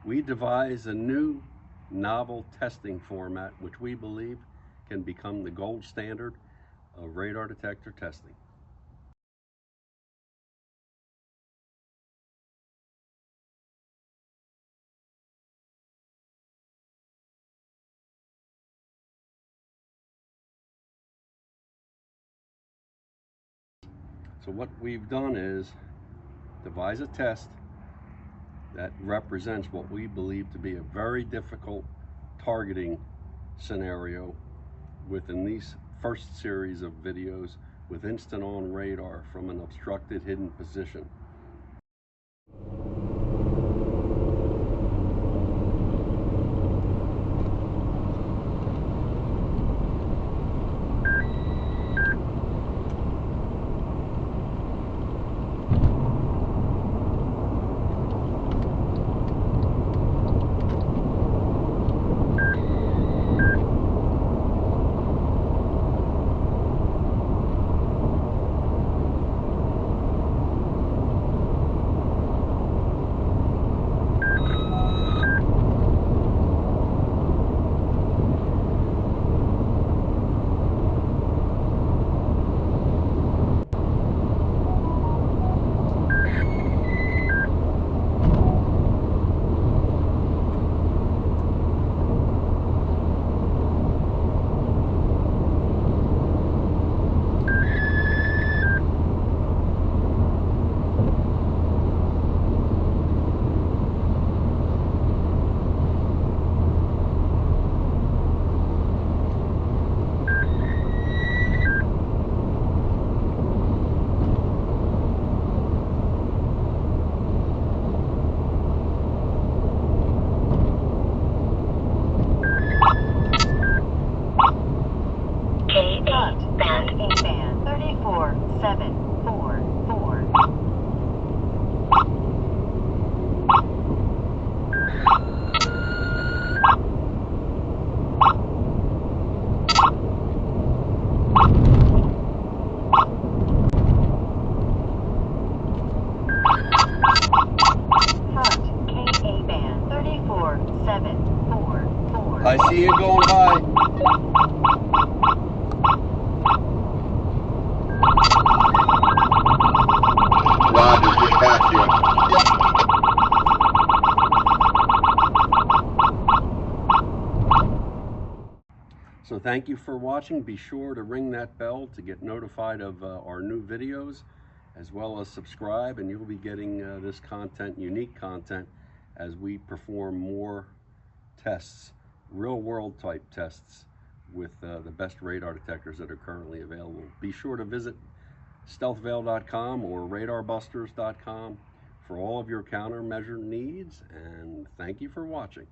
We devise a new novel testing format which we believe can become the gold standard of radar detector testing. So what we've done is devise a test that represents what we believe to be a very difficult targeting scenario within these first series of videos with instant on radar from an obstructed hidden position. Band 34744. Front KA band 34744. I see you going high. Roger, just past you. So thank you for watching. Be sure to ring that bell to get notified of our new videos, as well as subscribe, and you'll be getting this content, unique content, as we perform more tests, real world type tests with the best radar detectors that are currently available. Be sure to visit stealthveil.com or radarbusters.com for all of your countermeasure needs, and thank you for watching.